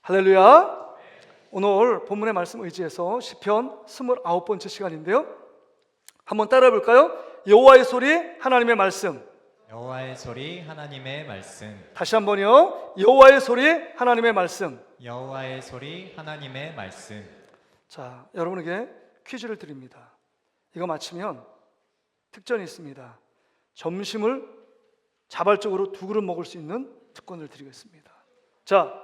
할렐루야. 오늘 본문의 말씀 의지해서 시편 29번째 시간인데요, 한번 따라해 볼까요? 여호와의 소리, 하나님의 말씀. 여호와의 소리 하나님의 말씀. 다시 한번요. 여호와의 소리, 하나님의 말씀. 여호와의 소리 하나님의 말씀. 자, 여러분에게 퀴즈를 드립니다. 이거 맞히면 특전이 있습니다. 점심을 자발적으로 2그릇 먹을 수 있는 특권을 드리겠습니다. 자,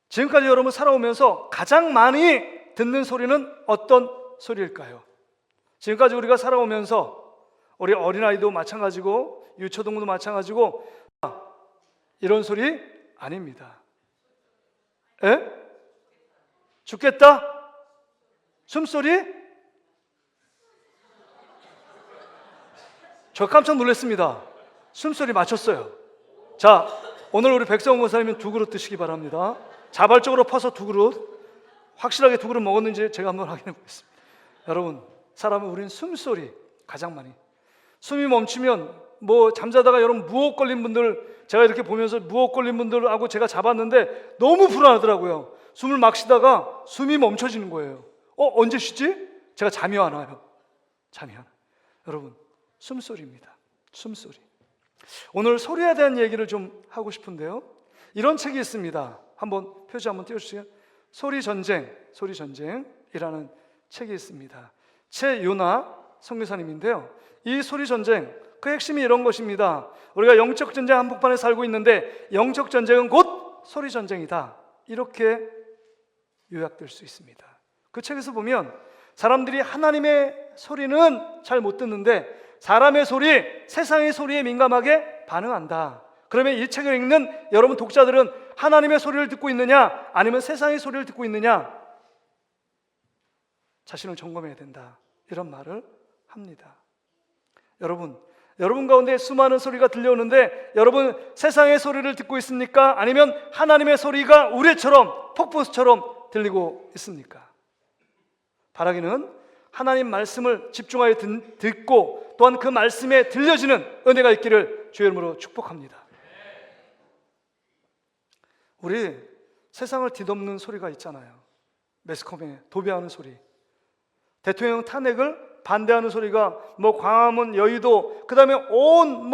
지금까지 여러분 살아오면서 가장 많이 듣는 소리는 어떤 소리일까요? 지금까지 우리가 살아오면서 우리 어린아이도 마찬가지고 유초동도 마찬가지고 이런 소리 아닙니다. 에? 죽겠다? 숨소리? 저 깜짝 놀랐습니다. 숨소리 맞췄어요. 자, 오늘 우리 백성원 목사님은 2그릇 드시기 바랍니다. 자발적으로 퍼서 2그릇, 확실하게 2그릇 먹었는지 제가 한번 확인해 보겠습니다. 여러분, 사람은 우리는 숨소리 가장 많이, 숨이 멈추면 잠자다가 여러분 무호흡 걸린 분들, 제가 이렇게 보면서 무호흡 걸린 분들하고 제가 잡았는데 너무 불안하더라고요. 숨을 막 쉬다가 숨이 멈춰지는 거예요. 언제 쉬지? 제가 잠이 안 와요. 잠이 안 와요. 여러분, 숨소리입니다. 숨소리. 오늘 소리에 대한 얘기를 좀 하고 싶은데요, 이런 책이 있습니다. 한번 표지 한번 띄워주세요. 소리 전쟁이라는 책이 있습니다. 최윤아 선교사님인데요, 이 소리 전쟁, 그 핵심이 이런 것입니다. 우리가 영적 전쟁 한복판에 살고 있는데 영적 전쟁은 곧 소리 전쟁이다, 이렇게 요약될 수 있습니다. 그 책에서 보면 사람들이 하나님의 소리는 잘 못 듣는데 사람의 소리, 세상의 소리에 민감하게 반응한다. 그러면 이 책을 읽는 여러분 독자들은 하나님의 소리를 듣고 있느냐, 아니면 세상의 소리를 듣고 있느냐, 자신을 점검해야 된다, 이런 말을 합니다. 여러분 가운데 수많은 소리가 들려오는데 여러분 세상의 소리를 듣고 있습니까? 아니면 하나님의 소리가 우레처럼, 폭포수처럼 들리고 있습니까? 바라기는 하나님 말씀을 집중하여 듣고 또한 그 말씀에 들려지는 은혜가 있기를 주의 이름으로 축복합니다. 우리 세상을 뒤덮는 소리가 있잖아요. 매스컴에 도배하는 소리, 대통령 탄핵을 반대하는 소리가 광화문, 여의도, 그 다음에 온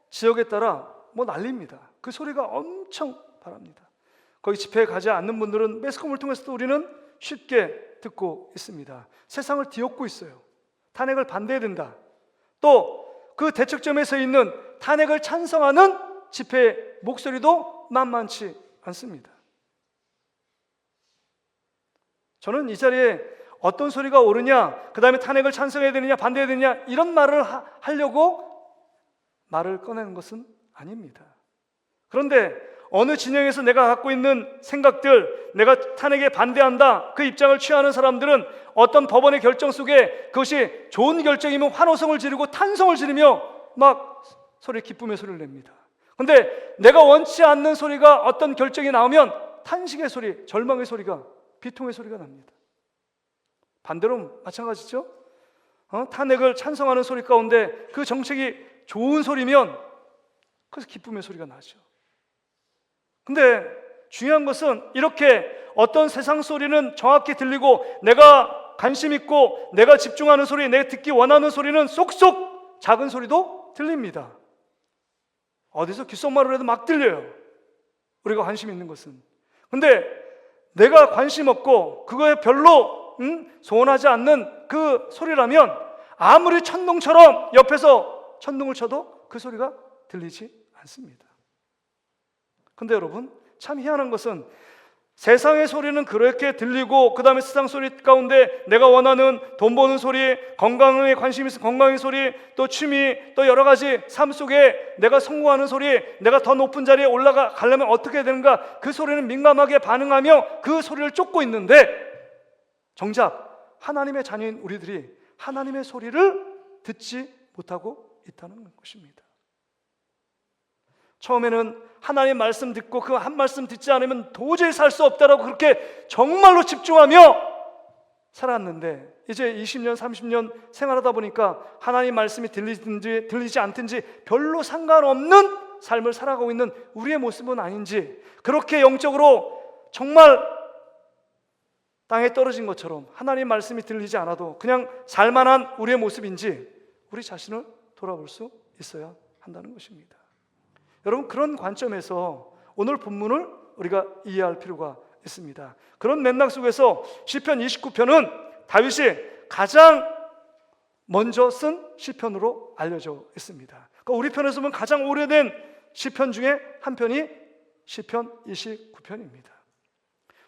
지역에 따라 난립니다. 그 소리가 엄청 바랍니다. 거기 집회에 가지 않는 분들은 매스컴을 통해서도 우리는 쉽게 듣고 있습니다. 세상을 뒤엎고 있어요. 탄핵을 반대해야 된다. 또 그 대척점에 서 있는 탄핵을 찬성하는 집회의 목소리도 만만치 않습니다. 저는 이 자리에 어떤 소리가 옳으냐, 그 다음에 탄핵을 찬성해야 되느냐 반대해야 되느냐, 이런 말을 하려고 말을 꺼내는 것은 아닙니다. 그런데 어느 진영에서 내가 갖고 있는 생각들, 내가 탄핵에 반대한다, 그 입장을 취하는 사람들은 어떤 법원의 결정 속에 그것이 좋은 결정이면 환호성을 지르고 탄성을 지르며 기쁨의 소리를 냅니다. 그런데 내가 원치 않는 소리가, 어떤 결정이 나오면 탄식의 소리, 절망의 소리가, 비통의 소리가 납니다. 반대로 마찬가지죠. 탄핵을 찬성하는 소리 가운데 그 정책이 좋은 소리면 그래서 기쁨의 소리가 나죠. 근데 중요한 것은 이렇게 어떤 세상 소리는 정확히 들리고 내가 관심 있고 내가 집중하는 소리, 내가 듣기 원하는 소리는 쏙쏙 작은 소리도 들립니다. 어디서 귓속말을 해도 막 들려요. 우리가 관심 있는 것은. 근데 내가 관심 없고 그거에 별로 소원하지 않는 그 소리라면 아무리 천둥처럼 옆에서 천둥을 쳐도 그 소리가 들리지 않습니다. 근데 여러분, 참 희한한 것은 세상의 소리는 그렇게 들리고 그 다음에 세상 소리 가운데 내가 원하는 돈 버는 소리, 건강에 관심 있는 건강의 소리, 또 취미, 또 여러 가지 삶 속에 내가 성공하는 소리, 내가 더 높은 자리에 올라가려면 어떻게 해야 되는가, 그 소리는 민감하게 반응하며 그 소리를 쫓고 있는데 정작 하나님의 자녀인 우리들이 하나님의 소리를 듣지 못하고 있다는 것입니다. 처음에는 하나님 말씀 듣고 그 한 말씀 듣지 않으면 도저히 살 수 없다라고 그렇게 정말로 집중하며 살았는데 이제 20년, 30년 생활하다 보니까 하나님 말씀이 들리든지 들리지 않든지 별로 상관없는 삶을 살아가고 있는 우리의 모습은 아닌지, 그렇게 영적으로 정말 땅에 떨어진 것처럼 하나님 말씀이 들리지 않아도 그냥 살만한 우리의 모습인지 우리 자신을 돌아볼 수 있어야 한다는 것입니다. 여러분, 그런 관점에서 오늘 본문을 우리가 이해할 필요가 있습니다. 그런 맥락 속에서 시편 29편은 다윗이 가장 먼저 쓴 시편으로 알려져 있습니다. 그러니까 우리 편에서 보면 가장 오래된 시편 중에 한 편이 시편 29편입니다.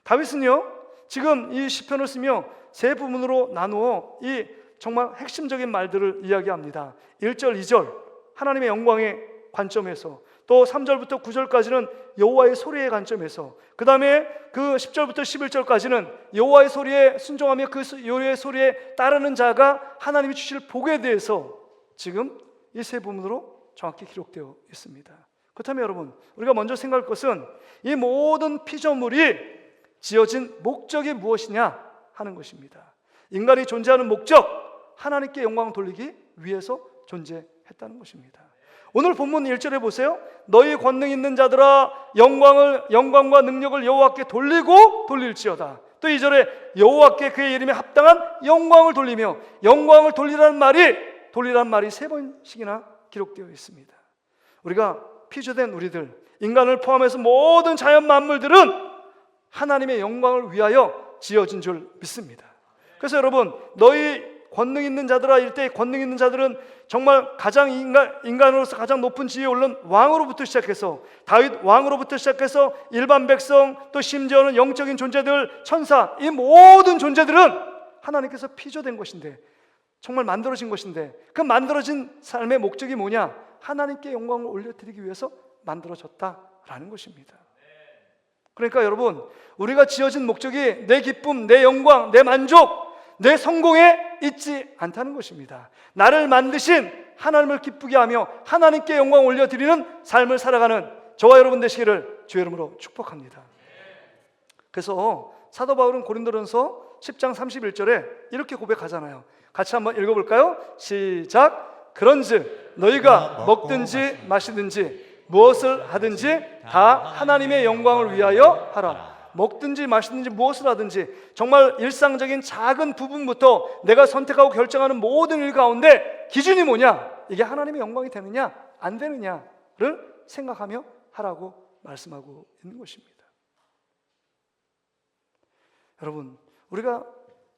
다윗은요, 지금 이 시편을 쓰며 세 부분으로 나누어 이 정말 핵심적인 말들을 이야기합니다. 1절, 2절 하나님의 영광의 관점에서, 또 3절부터 9절까지는 여호와의 소리의 관점에서, 그 다음에 그 10절부터 11절까지는 여호와의 소리에 순종하며 그 여호와의 소리에 따르는 자가 하나님이 주실 복에 대해서 지금 이 세 부분으로 정확히 기록되어 있습니다. 그렇다면 여러분, 우리가 먼저 생각할 것은 이 모든 피조물이 지어진 목적이 무엇이냐 하는 것입니다. 인간이 존재하는 목적, 하나님께 영광을 돌리기 위해서 존재했다는 것입니다. 오늘 본문 1절에 보세요. 너희 권능 있는 자들아 영광과 능력을 여호와께 돌리고 돌릴지어다. 또 2절에 여호와께 그의 이름에 합당한 영광을 돌리며, 영광을 돌리라는 말이 세 번씩이나 기록되어 있습니다. 우리가 피조된 우리들, 인간을 포함해서 모든 자연 만물들은 하나님의 영광을 위하여 지어진 줄 믿습니다. 그래서 여러분, 너희 권능 있는 자들아 일 때 권능 있는 자들은 정말 가장 인간으로서 가장 높은 지위에 오른 왕으로부터 시작해서, 다윗 왕으로부터 시작해서 일반 백성, 또 심지어는 영적인 존재들, 천사, 이 모든 존재들은 하나님께서 피조된 것인데, 정말 만들어진 것인데, 그 만들어진 삶의 목적이 뭐냐? 하나님께 영광을 올려드리기 위해서 만들어졌다라는 것입니다. 그러니까 여러분, 우리가 지어진 목적이 내 기쁨, 내 영광, 내 만족, 내 성공에 있지 않다는 것입니다. 나를 만드신 하나님을 기쁘게 하며 하나님께 영광 올려드리는 삶을 살아가는 저와 여러분 되시기를 주의 이름으로 축복합니다. 그래서 사도 바울은 고린도전서 10장 31절에 이렇게 고백하잖아요. 같이 한번 읽어볼까요? 시작. 그런즉 너희가 먹든지 마시든지 무엇을 하든지 다 하나님의 영광을 위하여 하라. 먹든지 마시든지 무엇을 하든지 정말 일상적인 작은 부분부터 내가 선택하고 결정하는 모든 일 가운데 기준이 뭐냐? 이게 하나님의 영광이 되느냐 안 되느냐를 생각하며 하라고 말씀하고 있는 것입니다. 여러분, 우리가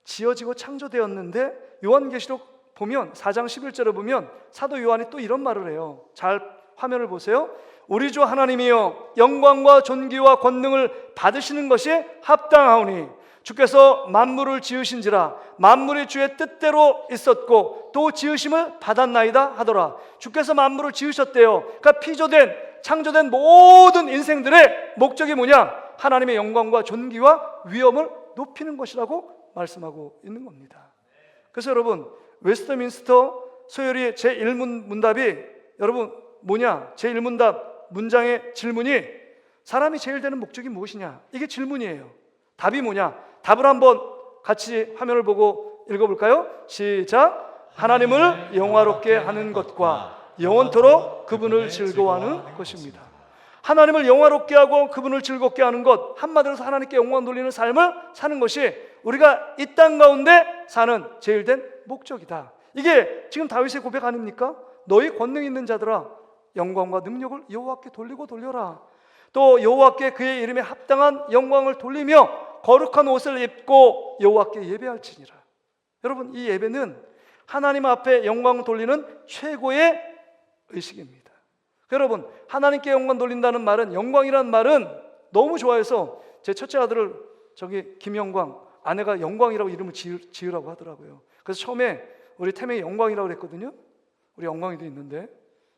지어지고 창조되었는데 요한계시록 보면 4장 11절에 보면 사도 요한이 또 이런 말을 해요. 잘 화면을 보세요. 우리 주 하나님이여 영광과 존귀와 권능을 받으시는 것이 합당하오니 주께서 만물을 지으신지라 만물이 주의 뜻대로 있었고 또 지으심을 받았나이다 하더라. 주께서 만물을 지으셨대요. 그러니까 피조된 창조된 모든 인생들의 목적이 뭐냐? 하나님의 영광과 존귀와 위엄을 높이는 것이라고 말씀하고 있는 겁니다. 그래서 여러분, 웨스트민스터 소열이 제1문답이 여러분 뭐냐? 제1문답 문장의 질문이 사람이 제일 되는 목적이 무엇이냐? 이게 질문이에요. 답이 뭐냐? 답을 한번 같이 화면을 보고 읽어볼까요? 시작. 하나님을 영화롭게 하는 것과 영원토록 그분을 즐거워하는 것입니다. 하나님을 영화롭게 하고 그분을 즐겁게 하는 것, 한마디로 해서 하나님께 영광 돌리는 삶을 사는 것이 우리가 이 땅 가운데 사는 제일 된 목적이다. 이게 지금 다윗의 고백 아닙니까? 너희 권능 있는 자들아 영광과 능력을 여호와께 돌리고 돌려라. 또 여호와께 그의 이름에 합당한 영광을 돌리며 거룩한 옷을 입고 여호와께 예배할지니라. 여러분, 이 예배는 하나님 앞에 영광을 돌리는 최고의 의식입니다. 여러분, 하나님께 영광 돌린다는 말은, 영광이라는 말은 너무 좋아해서 제 첫째 아들을 저기 김영광, 아내가 영광이라고 이름을 지으라고 하더라고요. 그래서 처음에 우리 태명이 영광이라고 그랬거든요. 우리 영광이도 있는데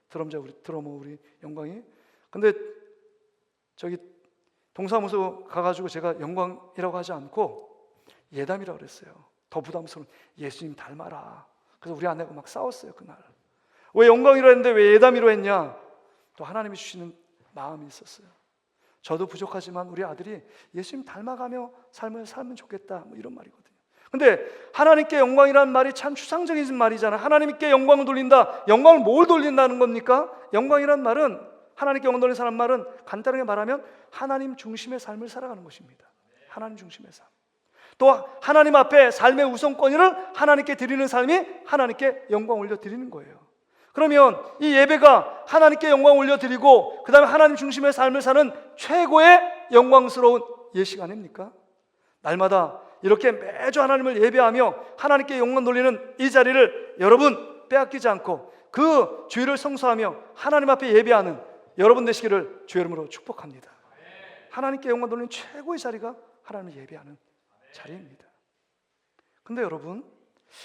드러머 우리 영광이. 근데 저기 동사무소 가가지고 제가 영광이라고 하지 않고 예담이라고 그랬어요. 더 부담스러운, 예수님 닮아라. 그래서 우리 아내가 막 싸웠어요 그날. 왜 영광이라고 했는데 왜 예담이라고 했냐? 또 하나님이 주시는 마음이 있었어요. 저도 부족하지만 우리 아들이 예수님 닮아가며 삶을 살면 좋겠다, 뭐 이런 말이거든요. 근데 하나님께 영광이라는 말이 참 추상적인 말이잖아요. 하나님께 영광을 돌린다. 영광을 뭘 돌린다는 겁니까? 영광이라는 말은 하나님께 영광 돌리는 사람 말은 간단하게 말하면 하나님 중심의 삶을 살아가는 것입니다. 하나님 중심의 삶. 또 하나님 앞에 삶의 우선권을 하나님께 드리는 삶이 하나님께 영광 올려드리는 거예요. 그러면 이 예배가 하나님께 영광 올려드리고 그 다음에 하나님 중심의 삶을 사는 최고의 영광스러운 예식 아닙니까? 날마다 이렇게 매주 하나님을 예배하며 하나님께 영광 돌리는 이 자리를 여러분 빼앗기지 않고 그 주일을 성수하며 하나님 앞에 예배하는 여러분 되시기를 주의 이름으로 축복합니다. 하나님께 영광 돌리는 최고의 자리가 하나님을 예배하는 자리입니다. 근데 여러분,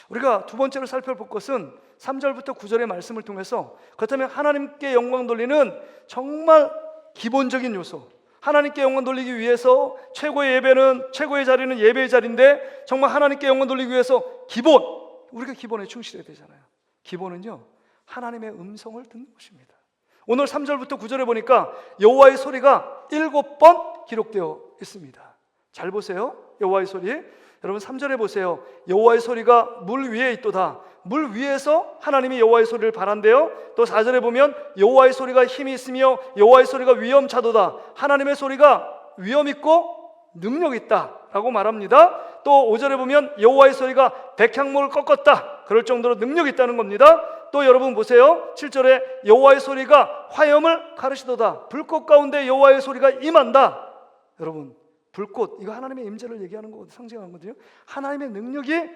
우리가 두 번째로 살펴볼 것은 3절부터 9절의 말씀을 통해서 그렇다면 하나님께 영광 돌리는 정말 기본적인 요소, 하나님께 영광 돌리기 위해서 최고의 예배는, 최고의 자리는 예배의 자리인데 정말 하나님께 영광 돌리기 위해서 기본, 우리가 기본에 충실해야 되잖아요. 기본은요, 하나님의 음성을 듣는 것입니다. 오늘 3절부터 9절에 보니까 여호와의 소리가 7번 기록되어 있습니다. 잘 보세요. 여호와의 소리. 여러분 3절에 보세요. 여호와의 소리가 물 위에 있도다. 물 위에서 하나님이 여호와의 소리를 바란대요. 또 4절에 보면 여호와의 소리가 힘이 있으며 여호와의 소리가 위엄차도다. 하나님의 소리가 위엄 있고 능력 있다라고 말합니다. 또 5절에 보면 여호와의 소리가 백향목을 꺾었다. 그럴 정도로 능력이 있다는 겁니다. 또 여러분 보세요. 7절에 여호와의 소리가 화염을 가르시도다. 불꽃 가운데 여호와의 소리가 임한다. 여러분, 불꽃, 이거 하나님의 임재를 얘기하는 거 상징하는 거거든요. 하나님의 능력이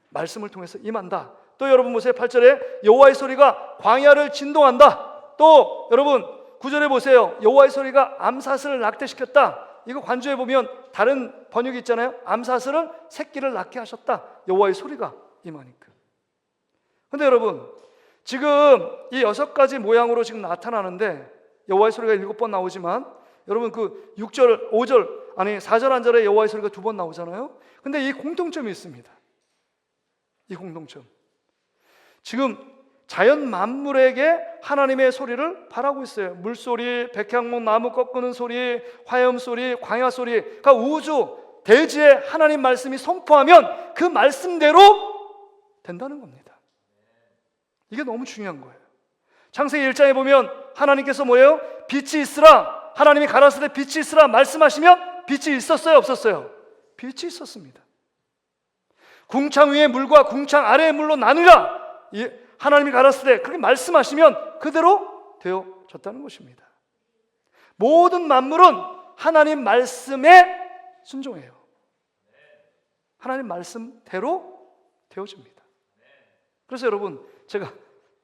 말씀을 통해서 임한다. 또 여러분 보세요. 8절에 여호와의 소리가 광야를 진동한다. 또 여러분 9절에 보세요. 여호와의 소리가 암사슬을 낙태시켰다. 이거 관주에 보면 다른 번역이 있잖아요. 암사슬은 새끼를 낳게 하셨다. 여호와의 소리가 임하니까. 근데 여러분, 지금 이 6가지 모양으로 지금 나타나는데 여호와의 소리가 7번 나오지만 여러분 그 6절, 5절, 아니 4절 한 절에 여호와의 소리가 2번 나오잖아요. 근데 이 공통점이 있습니다. 이 공통점. 지금 자연 만물에게 하나님의 소리를 바라고 있어요. 물소리, 백향목 나무 꺾는 소리, 화염 소리, 광야 소리. 그러니까 우주, 대지에 하나님 말씀이 선포하면 그 말씀대로 된다는 겁니다. 이게 너무 중요한 거예요. 창세기 1장에 보면 하나님께서 뭐예요? 빛이 있으라. 하나님이 가라사대 빛이 있으라 말씀하시면 빛이 있었어요, 없었어요? 빛이 있었습니다. 궁창 위의 물과 궁창 아래의 물로 나누라. 하나님이 가라사대 그렇게 말씀하시면 그대로 되어졌다는 것입니다. 모든 만물은 하나님 말씀에 순종해요. 하나님 말씀대로 되어집니다. 그래서 여러분, 제가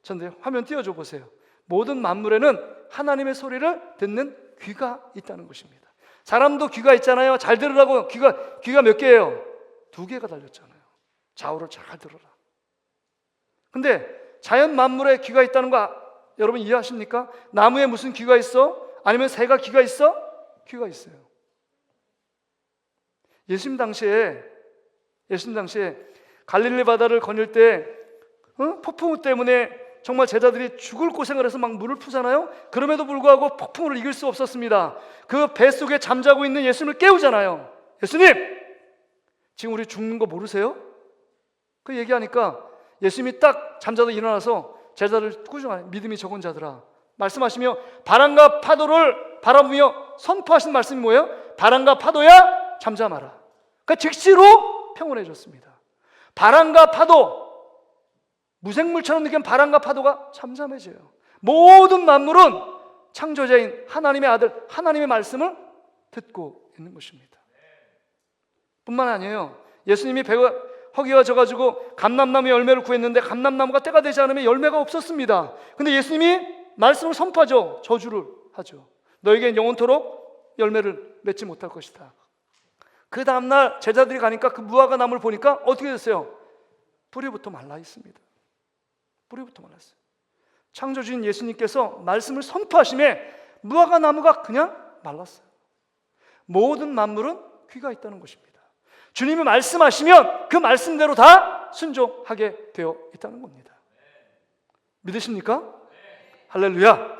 전에 화면 띄워줘 보세요. 모든 만물에는 하나님의 소리를 듣는 귀가 있다는 것입니다. 사람도 귀가 있잖아요. 잘 들으라고 귀가 몇 개예요? 2개가 달렸잖아요. 좌우를 잘 들어라. 근데 자연 만물에 귀가 있다는 거 여러분 이해하십니까? 나무에 무슨 귀가 있어? 아니면 새가 귀가 있어? 귀가 있어요. 예수님 당시에 갈릴리 바다를 거닐 때 폭풍우 때문에 정말 제자들이 죽을 고생을 해서 막 물을 푸잖아요. 그럼에도 불구하고 폭풍우를 이길 수 없었습니다. 그 배 속에 잠자고 있는 예수님을 깨우잖아요. 예수님, 지금 우리 죽는 거 모르세요? 그 얘기하니까 예수님이 딱 잠자다 일어나서 제자들 꾸중하네. 믿음이 적은 자들아, 말씀하시며 바람과 파도를 바라보며 선포하신 말씀이 뭐예요? 바람과 파도야 잠잠하라. 그러니까 즉시로 평온해졌습니다. 바람과 파도, 무생물처럼 느끼는 바람과 파도가 잠잠해져요. 모든 만물은 창조자인 하나님의 아들 하나님의 말씀을 듣고 있는 것입니다. 뿐만 아니에요. 예수님이 배가 허기가 져가지고 감람나무 열매를 구했는데 감람나무가 때가 되지 않으면 열매가 없었습니다. 근데 예수님이 말씀을 선포하죠. 저주를 하죠. 너에겐 영원토록 열매를 맺지 못할 것이다. 그 다음날 제자들이 가니까 그 무화과 나무를 보니까 어떻게 됐어요? 뿌리부터 말라 있습니다. 뿌리부터 말랐어요. 창조주인 예수님께서 말씀을 선포하심에 무화과 나무가 그냥 말랐어요. 모든 만물은 귀가 있다는 것입니다. 주님이 말씀하시면 그 말씀대로 다 순종하게 되어 있다는 겁니다. 믿으십니까? 할렐루야.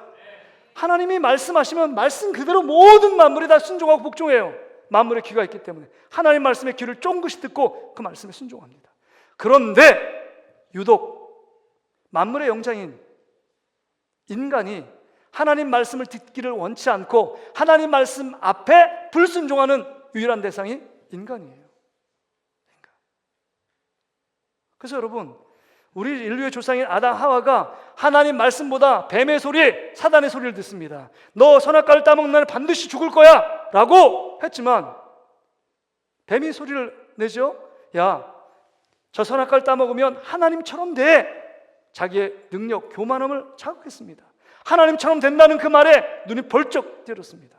하나님이 말씀하시면 말씀 그대로 모든 만물이 다 순종하고 복종해요. 만물의 귀가 있기 때문에 하나님 말씀의 귀를 쫑긋이 듣고 그 말씀에 순종합니다. 그런데 유독 만물의 영장인 인간이 하나님 말씀을 듣기를 원치 않고 하나님 말씀 앞에 불순종하는 유일한 대상이 인간이에요. 그래서 여러분, 우리 인류의 조상인 아담 하와가 하나님 말씀보다 뱀의 소리, 사단의 소리를 듣습니다. 너 선악과를 따먹는 날 반드시 죽을 거야 라고 했지만 뱀이 소리를 내죠. 야, 저 선악과를 따먹으면 하나님처럼 돼. 자기의 능력, 교만함을 자극했습니다. 하나님처럼 된다는 그 말에 눈이 벌쩍 때렸습니다.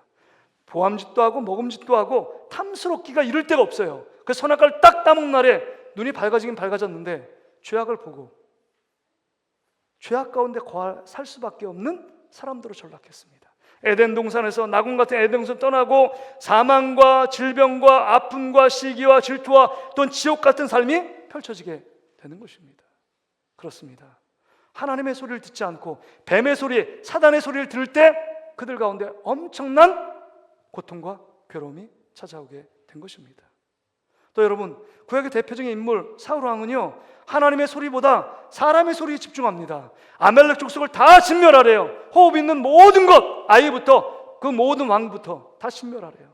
보암짓도 하고 먹음짓도 하고 탐스럽기가 이를 데가 없어요. 그 선악과를 딱 따먹는 날에 눈이 밝아지긴 밝아졌는데 죄악을 보고 죄악 가운데 살 수밖에 없는 사람들로 전락했습니다. 에덴 동산에서 낙원 같은 에덴 동산 떠나고 사망과 질병과 아픔과 시기와 질투와 또는 지옥 같은 삶이 펼쳐지게 되는 것입니다. 그렇습니다. 하나님의 소리를 듣지 않고 뱀의 소리, 사단의 소리를 들을 때 그들 가운데 엄청난 고통과 괴로움이 찾아오게 된 것입니다. 또 여러분, 구약의 대표적인 인물 사울 왕은요, 하나님의 소리보다 사람의 소리에 집중합니다. 아멜렉 족속을 다 진멸하래요. 호흡 있는 모든 것, 아이부터 그 모든 왕부터 다 진멸하래요.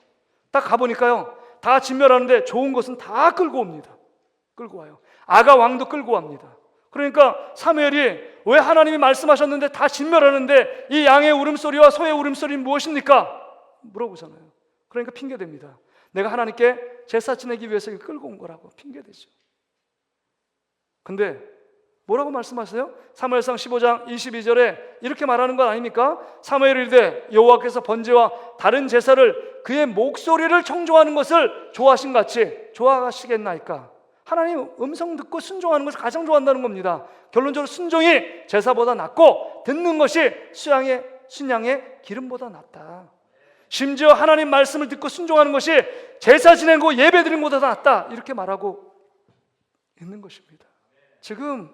딱 가보니까요, 다 진멸하는데 좋은 것은 다 끌고 옵니다. 끌고 와요. 아가 왕도 끌고 옵니다. 그러니까 사무엘이 왜 하나님이 말씀하셨는데 다 진멸하는데 이 양의 울음소리와 소의 울음소리는 무엇입니까? 물어보잖아요. 그러니까 핑계댑니다. 내가 하나님께 제사 지내기 위해서 이걸 끌고 온 거라고 핑계대죠. 근데 뭐라고 말씀하세요? 사무엘상 15장 22절에 이렇게 말하는 것 아닙니까? 사무엘이 이르되 여호와께서 번제와 다른 제사를 그의 목소리를 청종하는 것을 좋아하신 같이 좋아하시겠나이까? 하나님 음성 듣고 순종하는 것을 가장 좋아한다는 겁니다. 결론적으로 순종이 제사보다 낫고 듣는 것이 순양의 기름보다 낫다. 심지어 하나님 말씀을 듣고 순종하는 것이 제사 지내고 예배 드리는 것보다 낫다, 이렇게 말하고 있는 것입니다. 지금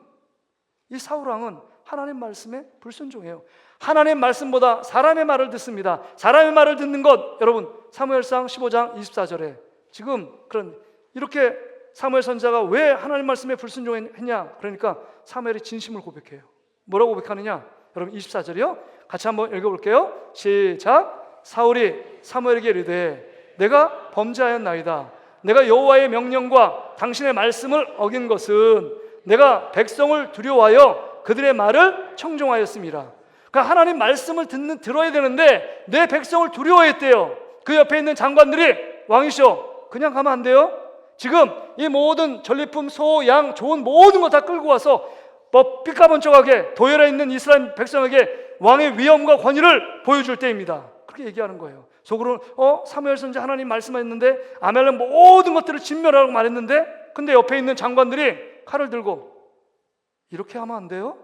이 사울왕은 하나님 말씀에 불순종해요. 하나님 말씀보다 사람의 말을 듣습니다. 사람의 말을 듣는 것, 여러분 사무엘상 15장 24절에 지금 이렇게 사무엘 선지자가 왜 하나님 말씀에 불순종했냐? 그러니까 사무엘이 진심을 고백해요. 뭐라고 고백하느냐? 여러분 24절이요. 같이 한번 읽어볼게요. 시작. 사울이 사무엘에게 이르되 내가 범죄하였나이다. 내가 여호와의 명령과 당신의 말씀을 어긴 것은 내가 백성을 두려워하여 그들의 말을 청종하였습니다. 그러니까 하나님 말씀을 들어야 되는데 내 백성을 두려워했대요. 그 옆에 있는 장관들이 왕이시오, 그냥 가면 안 돼요. 지금 이 모든 전리품, 소, 양, 좋은 모든 거 다 끌고 와서 삐까번쩍하게 도열해 있는 이스라엘 백성에게 왕의 위엄과 권위를 보여줄 때입니다. 그렇게 얘기하는 거예요. 속으로는 사무엘 선지자 하나님 말씀하셨는데 아멜렉 모든 것들을 진멸하라고 말했는데, 근데 옆에 있는 장관들이 칼을 들고 이렇게 하면 안 돼요?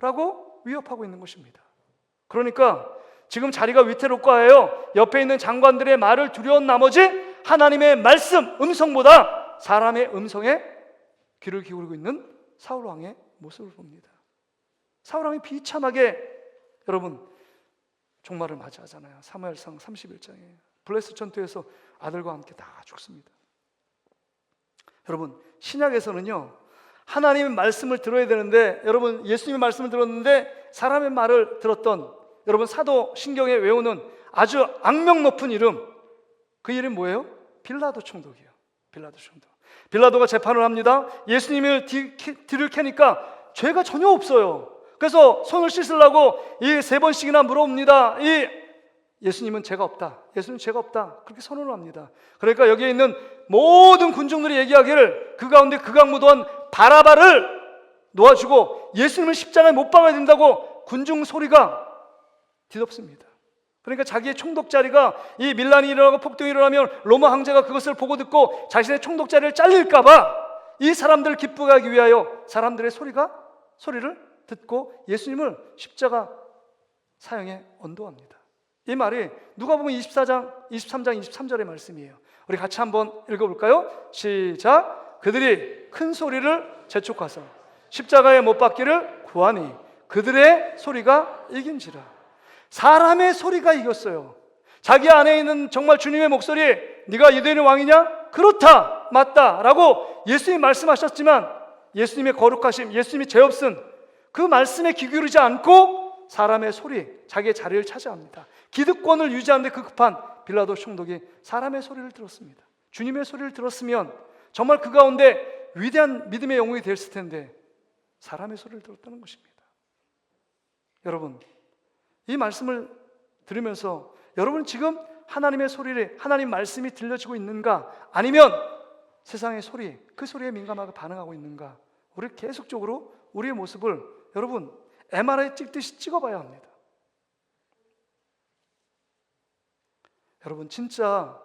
라고 위협하고 있는 것입니다. 그러니까 지금 자리가 위태롭고 하여 옆에 있는 장관들의 말을 두려운 나머지 하나님의 말씀, 음성보다 사람의 음성에 귀를 기울이고 있는 사울왕의 모습을 봅니다. 사울왕이 비참하게 여러분 종말을 맞이하잖아요. 사무엘상 31장에 블레셋 전투에서 아들과 함께 다 죽습니다. 여러분 신약에서는요, 하나님의 말씀을 들어야 되는데, 여러분 예수님의 말씀을 들었는데 사람의 말을 들었던 여러분 사도 신경에 외우는 아주 악명 높은 이름, 그 이름 뭐예요? 빌라도 총독이에요. 빌라도 총독. 빌라도가 재판을 합니다. 예수님을 뒤를 캐니까 죄가 전혀 없어요. 그래서 손을 씻으려고 이 3번씩이나 물어봅니다. 예수님은 죄가 없다. 예수님은 죄가 없다. 그렇게 선언을 합니다. 그러니까 여기에 있는 모든 군중들이 얘기하기를 그 가운데 극악무도한 바라바를 놓아주고 예수님을 십자가에 못 박아야 된다고 군중 소리가 뒤덮습니다. 그러니까 자기의 총독 자리가 이 밀란이 일어나고 폭동이 일어나면 로마 황제가 그것을 보고 듣고 자신의 총독 자리를 잘릴까 봐 이 사람들을 기쁘게 하기 위하여 사람들의 소리를 듣고 예수님을 십자가 사형에 언도합니다. 이 말이 누가복음 23장 23절의 말씀이에요. 우리 같이 한번 읽어볼까요? 시작. 그들이 큰 소리를 재촉하사 십자가에 못 박기를 구하니 그들의 소리가 이긴지라. 사람의 소리가 이겼어요. 자기 안에 있는 정말 주님의 목소리, 네가 유대인의 왕이냐? 그렇다, 맞다 라고 예수님이 말씀하셨지만 예수님의 거룩하심, 예수님이 죄 없음 그 말씀에 귀 기울이지 않고 사람의 소리, 자기의 자리를 차지합니다. 기득권을 유지하는데 급한 빌라도 총독이 사람의 소리를 들었습니다. 주님의 소리를 들었으면 정말 그 가운데 위대한 믿음의 영웅이 됐을 텐데 사람의 소리를 들었다는 것입니다. 여러분, 이 말씀을 들으면서 여러분 지금 하나님의 소리를, 하나님 말씀이 들려지고 있는가? 아니면 세상의 소리, 그 소리에 민감하게 반응하고 있는가? 우리 계속적으로 우리의 모습을 여러분 MRI 찍듯이 찍어봐야 합니다. 여러분, 진짜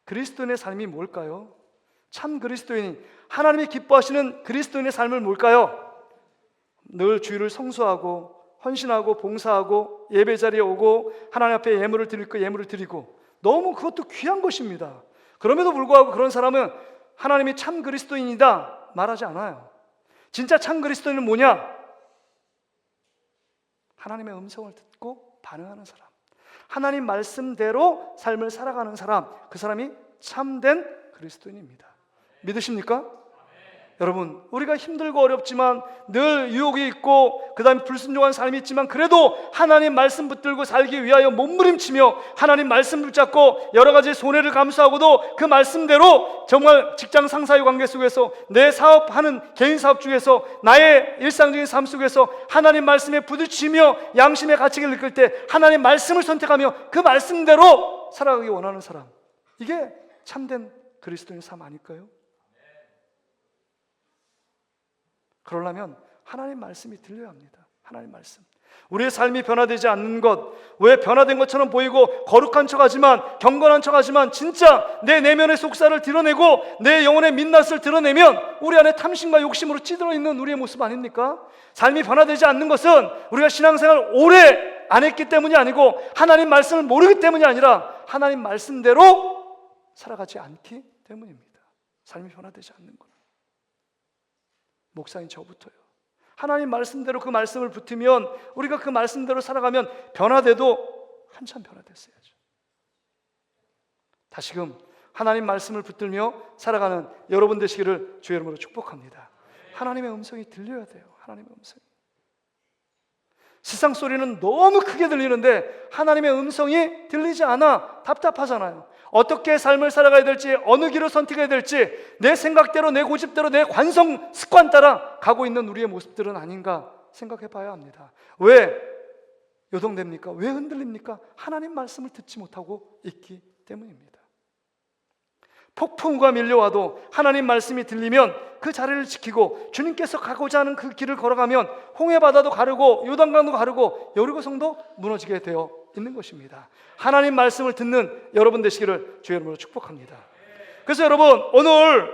그리스도인의 삶이 뭘까요? 참 그리스도인이, 하나님이 기뻐하시는 그리스도인의 삶은 뭘까요? 늘 주일을 성수하고 헌신하고 봉사하고 예배 자리에 오고 하나님 앞에 예물을 드릴 거 예물을 드리고, 너무 그것도 귀한 것입니다. 그럼에도 불구하고 그런 사람은 하나님이 참 그리스도인이다 말하지 않아요. 진짜 참 그리스도인은 뭐냐? 하나님의 음성을 듣고 반응하는 사람, 하나님 말씀대로 삶을 살아가는 사람, 그 사람이 참된 그리스도인입니다. 믿으십니까? 여러분, 우리가 힘들고 어렵지만 늘 유혹이 있고 그 다음에 불순종한 삶이 있지만 그래도 하나님 말씀 붙들고 살기 위하여 몸부림치며 하나님 말씀 붙잡고 여러 가지 손해를 감수하고도 그 말씀대로 정말 직장 상사의 관계 속에서 내 사업하는 개인 사업 중에서 나의 일상적인 삶 속에서 하나님 말씀에 부딪히며 양심의 가치를 느낄 때 하나님 말씀을 선택하며 그 말씀대로 살아가기 원하는 사람, 이게 참된 그리스도인의 삶 아닐까요? 그러려면 하나님 말씀이 들려야 합니다. 하나님 말씀. 우리의 삶이 변화되지 않는 것, 왜 변화된 것처럼 보이고 거룩한 척하지만, 경건한 척하지만 진짜 내 내면의 속살을 드러내고 내 영혼의 민낯을 드러내면 우리 안에 탐심과 욕심으로 찌들어 있는 우리의 모습 아닙니까? 삶이 변화되지 않는 것은 우리가 신앙생활을 오래 안 했기 때문이 아니고 하나님 말씀을 모르기 때문이 아니라 하나님 말씀대로 살아가지 않기 때문입니다. 삶이 변화되지 않는 것. 목사인 저부터요. 하나님 말씀대로 그 말씀을 붙으면, 우리가 그 말씀대로 살아가면 변화돼도 한참 변화됐어야죠. 다시금 하나님 말씀을 붙들며 살아가는 여러분 되시기를 주의 이름으로 축복합니다. 하나님의 음성이 들려야 돼요. 하나님의 음성이. 세상 소리는 너무 크게 들리는데 하나님의 음성이 들리지 않아 답답하잖아요. 어떻게 삶을 살아가야 될지, 어느 길을 선택해야 될지 내 생각대로, 내 고집대로, 내 관성 습관 따라 가고 있는 우리의 모습들은 아닌가 생각해 봐야 합니다. 왜 요동됩니까? 왜 흔들립니까? 하나님 말씀을 듣지 못하고 있기 때문입니다. 폭풍우가 밀려와도 하나님 말씀이 들리면 그 자리를 지키고 주님께서 가고자 하는 그 길을 걸어가면 홍해바다도 가르고 요단강도 가르고 여리고성도 무너지게 되어 있는 것입니다. 하나님 말씀을 듣는 여러분 되시기를 주의 이름으로 축복합니다. 그래서 여러분, 오늘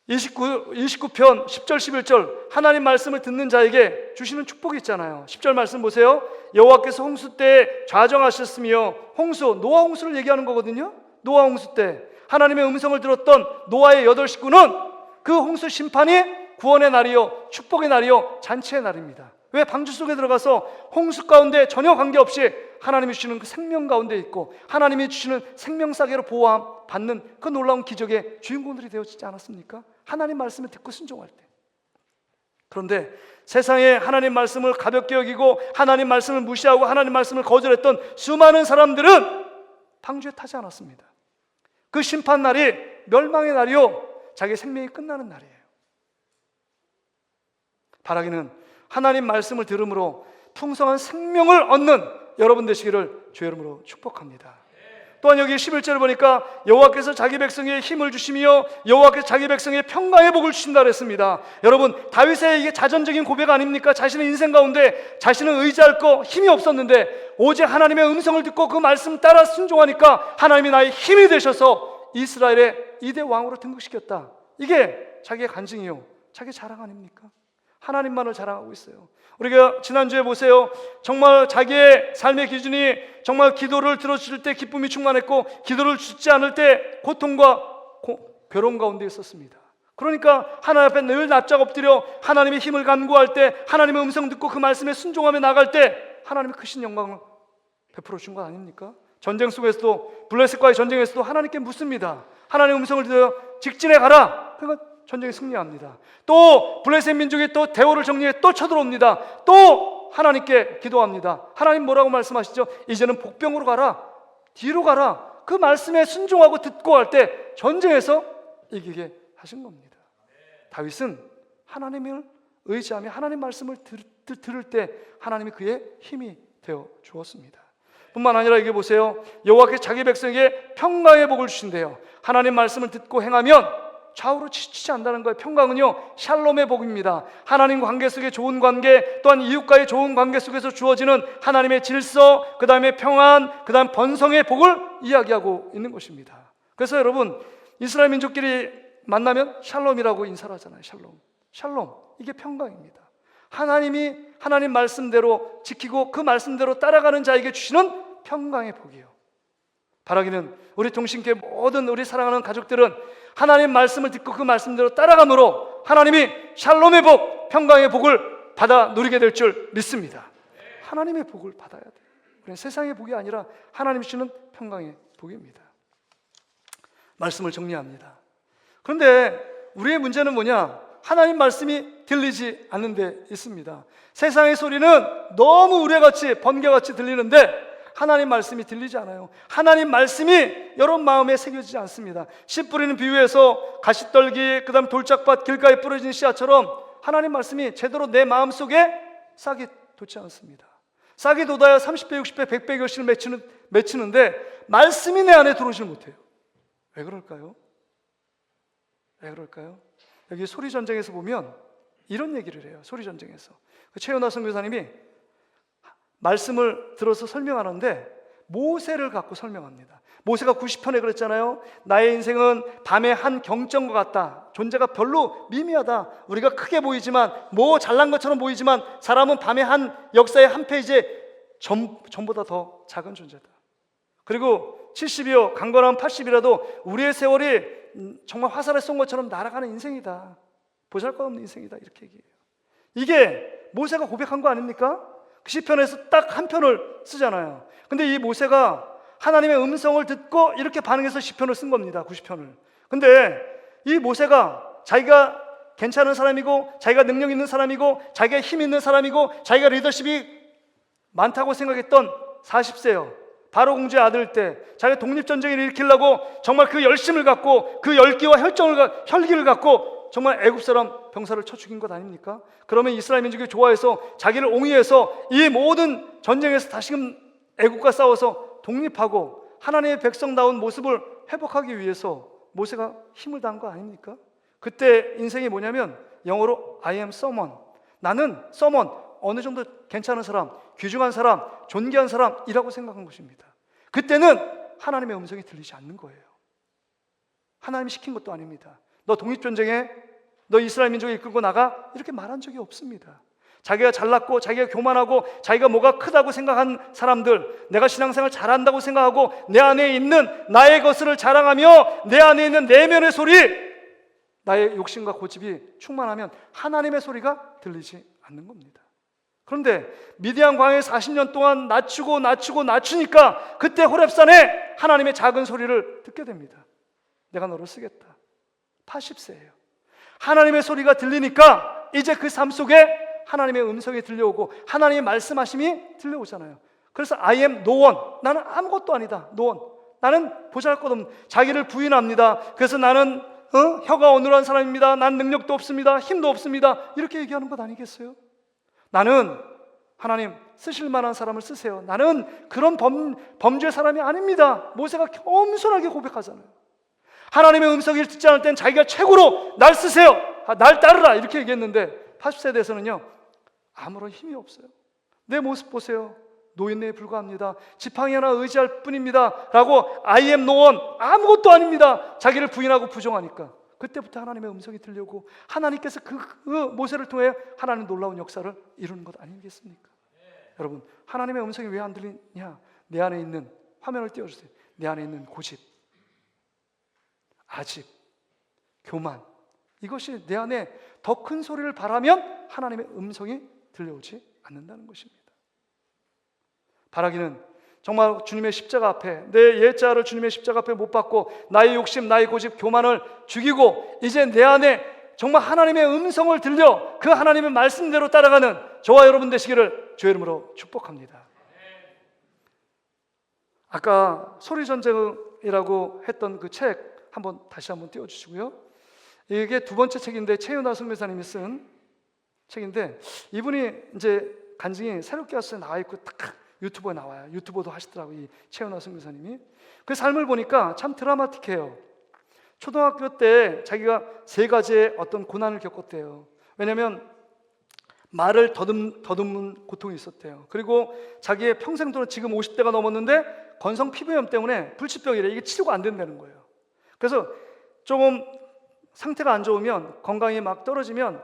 29편 10절 11절 하나님 말씀을 듣는 자에게 주시는 축복이 있잖아요. 10절 말씀 보세요. 여호와께서 홍수 때 좌정하셨으며, 홍수, 노아 홍수를 얘기하는 거거든요. 노아 홍수 때 하나님의 음성을 들었던 노아의 8 식구는 그 홍수 심판이 구원의 날이요, 축복의 날이요, 잔치의 날입니다. 왜? 방주 속에 들어가서 홍수 가운데 전혀 관계없이 하나님이 주시는 그 생명 가운데 있고 하나님이 주시는 생명사계로 보호받는 그 놀라운 기적의 주인공들이 되어지지 않았습니까? 하나님 말씀을 듣고 순종할 때. 그런데 세상에 하나님 말씀을 가볍게 여기고 하나님 말씀을 무시하고 하나님 말씀을 거절했던 수많은 사람들은 방주에 타지 않았습니다. 그 심판날이 멸망의 날이요, 자기 생명이 끝나는 날이에요. 바라기는 하나님 말씀을 들음으로 풍성한 생명을 얻는 여러분 되시기를 주의 이름으로 축복합니다. 또한 여기 11절을 보니까 여호와께서 자기 백성에게 힘을 주시며 여호와께서 자기 백성에게 평강의 복을 주신다 그랬습니다. 여러분, 다윗의 이게 자전적인 고백 아닙니까? 자신의 인생 가운데 자신은 의지할 거 힘이 없었는데 오직 하나님의 음성을 듣고 그 말씀 따라 순종하니까 하나님이 나의 힘이 되셔서 이스라엘의 2대 왕으로 등극시켰다. 이게 자기의 간증이요, 자기의 자랑 아닙니까? 하나님만을 자랑하고 있어요. 우리가 지난주에 보세요. 정말 자기의 삶의 기준이 정말 기도를 들어주실 때 기쁨이 충만했고 기도를 주지 않을 때 고통과 괴로움 가운데 있었습니다. 그러니까 하나님 앞에 늘 납작 엎드려 하나님의 힘을 간구할 때, 하나님의 음성 듣고 그 말씀에 순종하며 나갈 때 하나님의 크신 영광을 베풀어 준 것 아닙니까? 전쟁 속에서도, 블레셋과의 전쟁에서도 하나님께 묻습니다. 하나님의 음성을 들어 직진해 가라. 그러니까 전쟁에 승리합니다. 또 블레셋 민족이 또 대오를 정리해 또 쳐들어옵니다. 또 하나님께 기도합니다. 하나님 뭐라고 말씀하시죠? 이제는 복병으로 가라, 뒤로 가라. 그 말씀에 순종하고 듣고 할 때 전쟁에서 이기게 하신 겁니다. 다윗은 하나님을 의지하며 하나님 말씀을 들을 때 하나님이 그의 힘이 되어 주었습니다. 뿐만 아니라 이게 보세요. 여호와께서 자기 백성에게 평강의 복을 주신대요. 하나님 말씀을 듣고 행하면 좌우로 치치지 않는다는 거예요. 평강은요, 샬롬의 복입니다. 하나님 관계 속의 좋은 관계, 또한 이웃과의 좋은 관계 속에서 주어지는 하나님의 질서, 그 다음에 평안, 그 다음 번성의 복을 이야기하고 있는 것입니다. 그래서 여러분, 이스라엘 민족끼리 만나면 샬롬이라고 인사를 하잖아요. 샬롬, 이게 평강입니다. 하나님이 하나님 말씀대로 지키고 그 말씀대로 따라가는 자에게 주시는 평강의 복이에요. 바라기는 우리 동신교회 모든 우리 사랑하는 가족들은 하나님 말씀을 듣고 그 말씀대로 따라감으로 하나님이 샬롬의 복, 평강의 복을 받아 누리게 될 줄 믿습니다. 하나님의 복을 받아야 돼요. 우리는 세상의 복이 아니라 하나님이 주시는 평강의 복입니다. 말씀을 정리합니다. 그런데 우리의 문제는 뭐냐? 하나님 말씀이 들리지 않는 데 있습니다. 세상의 소리는 너무 우레같이 번개같이 들리는데 하나님 말씀이 들리지 않아요. 하나님 말씀이 여러분 마음에 새겨지지 않습니다. 씨 뿌리는 비유에서 가시떨기, 그 다음 돌짝밭 길가에 뿌려진 씨앗처럼 하나님 말씀이 제대로 내 마음속에 싹이 돋지 않습니다. 싹이 돋아야 30배, 60배, 100배 결실을 맺히는데 말씀이 내 안에 들어오질 못해요. 왜 그럴까요? 여기 소리전쟁에서 보면 이런 얘기를 해요. 소리전쟁에서 최연아 선교사님이 말씀을 들어서 설명하는데 모세를 갖고 설명합니다. 모세가 90편에 그랬잖아요. 나의 인생은 밤의 한 경점과 같다. 존재가 별로 미미하다. 우리가 크게 보이지만 뭐 잘난 것처럼 보이지만 사람은 밤의 한 역사의 한 페이지에 전보다 더 작은 존재다. 그리고 70이요 강건하면 80이라도 우리의 세월이 정말 화살에 쏜 것처럼 날아가는 인생이다. 보잘것없는 인생이다. 이렇게 얘기해요. 이게 모세가 고백한 거 아닙니까? 그 시편에서 딱 한 편을 쓰잖아요. 근데 이 모세가 하나님의 음성을 듣고 이렇게 반응해서 시편을 쓴 겁니다. 90편을. 근데 이 모세가 자기가 괜찮은 사람이고 자기가 능력 있는 사람이고 자기가 힘 있는 사람이고 자기가 리더십이 많다고 생각했던 40세요. 바로 공주의 아들 때 자기가 독립전쟁을 일으키려고 정말 그 열심을 갖고 그 열기와 혈기를 갖고 정말 애굽 사람 병사를 쳐 죽인 것 아닙니까? 그러면 이스라엘 민족이 좋아해서 자기를 옹이해서 이 모든 전쟁에서 다시금 애굽과 싸워서 독립하고 하나님의 백성다운 모습을 회복하기 위해서 모세가 힘을 다한 거 아닙니까? 그때 인생이 뭐냐면 영어로 I am someone. 나는 someone, 어느 정도 괜찮은 사람, 귀중한 사람, 존귀한 사람이라고 생각한 것입니다. 그때는 하나님의 음성이 들리지 않는 거예요. 하나님이 시킨 것도 아닙니다. 너 독립전쟁에 너 이스라엘 민족을 이끌고 나가 이렇게 말한 적이 없습니다. 자기가 잘났고 자기가 교만하고 자기가 뭐가 크다고 생각한 사람들, 내가 신앙생활 잘한다고 생각하고 내 안에 있는 나의 것을 자랑하며 내 안에 있는 내면의 소리, 나의 욕심과 고집이 충만하면 하나님의 소리가 들리지 않는 겁니다. 그런데 미디안 광야에 40년 동안 낮추니까 그때 호렙산에 하나님의 작은 소리를 듣게 됩니다. 내가 너를 쓰겠다. 80세예요. 하나님의 소리가 들리니까 이제 그 삶 속에 하나님의 음성이 들려오고 하나님의 말씀하심이 들려오잖아요. 그래서 I am no one. 나는 아무것도 아니다. no one. 나는 보잘것없는, 자기를 부인합니다. 그래서 나는 혀가 어눌한 사람입니다. 난 능력도 없습니다. 힘도 없습니다. 이렇게 얘기하는 것 아니겠어요? 나는 하나님 쓰실 만한 사람을 쓰세요. 나는 그런 범죄 사람이 아닙니다. 모세가 겸손하게 고백하잖아요. 하나님의 음성을 듣지 않을 땐 자기가 최고로 날 쓰세요. 날 따르라 이렇게 얘기했는데 80세 돼서는요 아무런 힘이 없어요. 내 모습 보세요. 노인네에 불과합니다. 지팡이 하나 의지할 뿐입니다 라고 I am no one, 아무것도 아닙니다. 자기를 부인하고 부정하니까 그때부터 하나님의 음성이 들려오고 하나님께서 그 모세를 통해 하나님 놀라운 역사를 이루는 것 아니겠습니까? 여러분, 하나님의 음성이 왜 안 들리냐? 내 안에 있는, 화면을 띄워주세요. 내 안에 있는 고집, 아집, 교만, 이것이 내 안에 더 큰 소리를 바라면 하나님의 음성이 들려오지 않는다는 것입니다. 바라기는 정말 주님의 십자가 앞에, 내 옛자를 주님의 십자가 앞에 못 박고 나의 욕심, 나의 고집, 교만을 죽이고 이제 내 안에 정말 하나님의 음성을 들려 그 하나님의 말씀대로 따라가는 저와 여러분 되시기를 주의 이름으로 축복합니다. 아까 소리전쟁이라고 했던 그 책 다시 한번 띄워주시고요. 이게 두 번째 책인데 최윤아 선교사님이 쓴 책인데, 이분이 이제 간증이 새롭게 와서 나와 있고 딱 유튜브에 나와요. 유튜버도 하시더라고요, 이 최윤아 선교사님이. 그 삶을 보니까 참 드라마틱해요. 초등학교 때 자기가 3가지의 어떤 고난을 겪었대요. 왜냐하면 말을 더듬는 고통이 있었대요. 그리고 자기의 평생 동안 지금 50대가 넘었는데 건성 피부염 때문에 불치병이래. 이게 치료가 안 된다는 거예요. 그래서 조금 상태가 안 좋으면, 건강이 막 떨어지면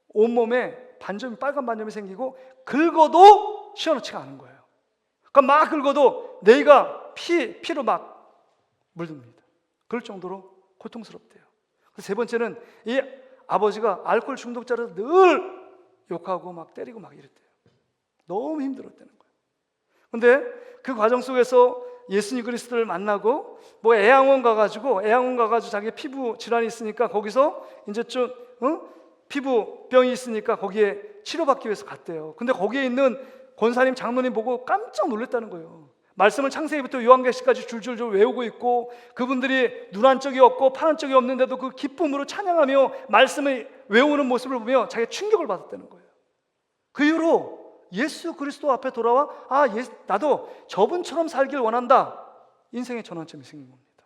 온몸에 빨간 반점이 생기고 긁어도 시원하지가 않은 거예요. 그러니까 막 긁어도 뇌가 피로 막 물듭니다. 그럴 정도로 고통스럽대요. 세 번째는 이 아버지가 알코올 중독자라서 늘 욕하고 막 때리고 막 이랬대요. 너무 힘들었다는 거예요. 근데 그 과정 속에서 예수님 그리스도를 만나고 애양원 가가지고 자기 피부 질환이 있으니까 거기서 이제 좀 피부병이 있으니까 거기에 치료받기 위해서 갔대요. 근데 거기에 있는 권사님 장로님 보고 깜짝 놀랐다는 거예요. 말씀을 창세기부터 요한계시까지 줄줄줄 외우고 있고, 그분들이 눈 한 적이 없고 팔 한 적이 없는데도 그 기쁨으로 찬양하며 말씀을 외우는 모습을 보며 자기가 충격을 받았다는 거예요. 그 이후로 예수 그리스도 앞에 돌아와 나도 저분처럼 살길 원한다. 인생의 전환점이 생긴 겁니다.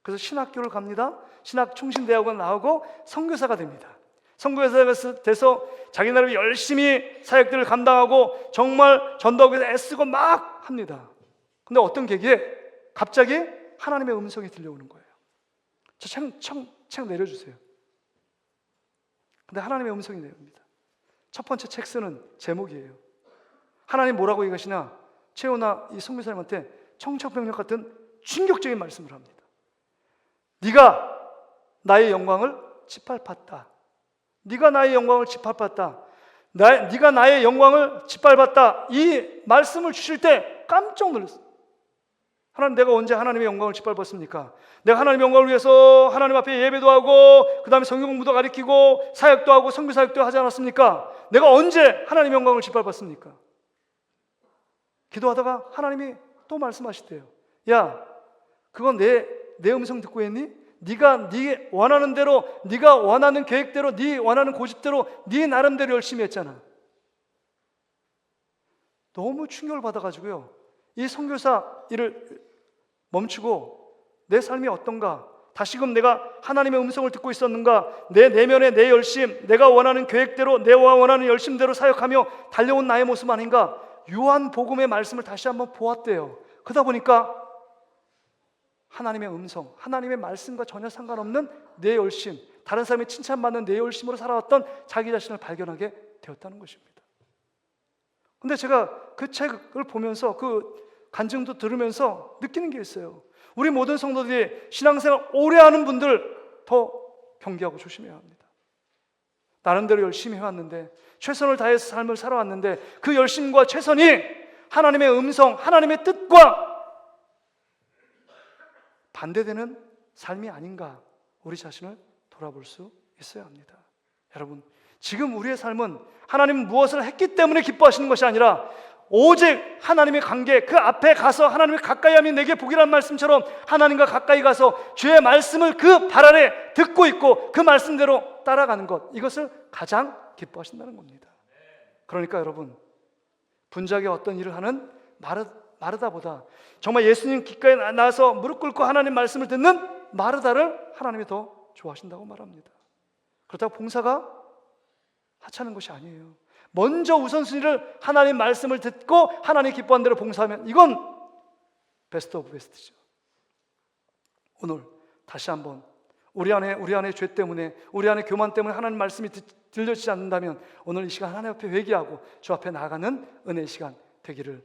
그래서 신학교를 갑니다. 신학충신대학원 나오고 선교사가 됩니다. 선교사가 돼서 자기 나름의 열심히 사역들을 감당하고 정말 전도하기 위해서 애쓰고 막 합니다. 근데 어떤 계기에 갑자기 하나님의 음성이 들려오는 거예요. 책 내려주세요. 근데 하나님의 음성이 내려옵니다. 첫 번째 책 쓰는 제목이에요. 하나님 뭐라고 얘기하시냐? 최호나 이 선교사님한테 청천벽력 같은 충격적인 말씀을 합니다. 네가 나의 영광을 짓밟았다. 네가 나의 영광을 짓밟았다. 네가 나의 영광을 짓밟았다. 이 말씀을 주실 때 깜짝 놀랐어요. 하나님, 내가 언제 하나님의 영광을 짓밟았습니까? 내가 하나님의 영광을 위해서 하나님 앞에 예배도 하고 그 다음에 성경 공부도 가르치고 사역도 하고 선교 사역도 하지 않았습니까? 내가 언제 하나님의 영광을 짓밟았습니까? 기도하다가 하나님이 또 말씀하시대요. 야, 그건 내 음성 듣고 했니? 네가 네 원하는 대로, 네가 원하는 계획대로, 네 원하는 고집대로, 네 나름대로 열심히 했잖아. 너무 충격을 받아가지고요, 이 선교사 일을 멈추고 내 삶이 어떤가, 다시금 내가 하나님의 음성을 듣고 있었는가, 내 내면의 내 열심, 내가 원하는 계획대로, 내가 원하는 열심대로 사역하며 달려온 나의 모습 아닌가, 요한복음의 말씀을 다시 한번 보았대요. 그러다 보니까 하나님의 음성, 하나님의 말씀과 전혀 상관없는 내 열심, 다른 사람이 칭찬받는 내 열심으로 살아왔던 자기 자신을 발견하게 되었다는 것입니다. 근데 제가 그 책을 보면서 그 간증도 들으면서 느끼는 게 있어요. 우리 모든 성도들이 신앙생활 오래 하는 분들 더 경계하고 조심해야 합니다. 나름대로 열심히 해왔는데, 최선을 다해서 삶을 살아왔는데 그 열심과 최선이 하나님의 음성, 하나님의 뜻과 반대되는 삶이 아닌가, 우리 자신을 돌아볼 수 있어야 합니다. 여러분, 지금 우리의 삶은 하나님은 무엇을 했기 때문에 기뻐하시는 것이 아니라 오직 하나님의 관계, 그 앞에 가서 하나님의 가까이 하면 내게 복이라는 말씀처럼 하나님과 가까이 가서 주의 말씀을 그 발 아래 듣고 있고 그 말씀대로 따라가는 것, 이것을 가장 기뻐하신다는 겁니다. 그러니까 여러분, 분주하게 어떤 일을 하는 마르다보다 정말 예수님 귓가에 나와서 무릎 꿇고 하나님 말씀을 듣는 마르다를 하나님이 더 좋아하신다고 말합니다. 그렇다고 봉사가 하찮은 것이 아니에요. 먼저 우선순위를 하나님 말씀을 듣고 하나님 기뻐하는 대로 봉사하면 이건 베스트 오브 베스트죠. 오늘 다시 한번 우리 안에 죄 때문에, 우리 안에 교만 때문에 하나님 말씀이 들려지지 않는다면 오늘 이 시간 하나님 앞에 회개하고 주 앞에 나아가는 은혜의 시간 되기를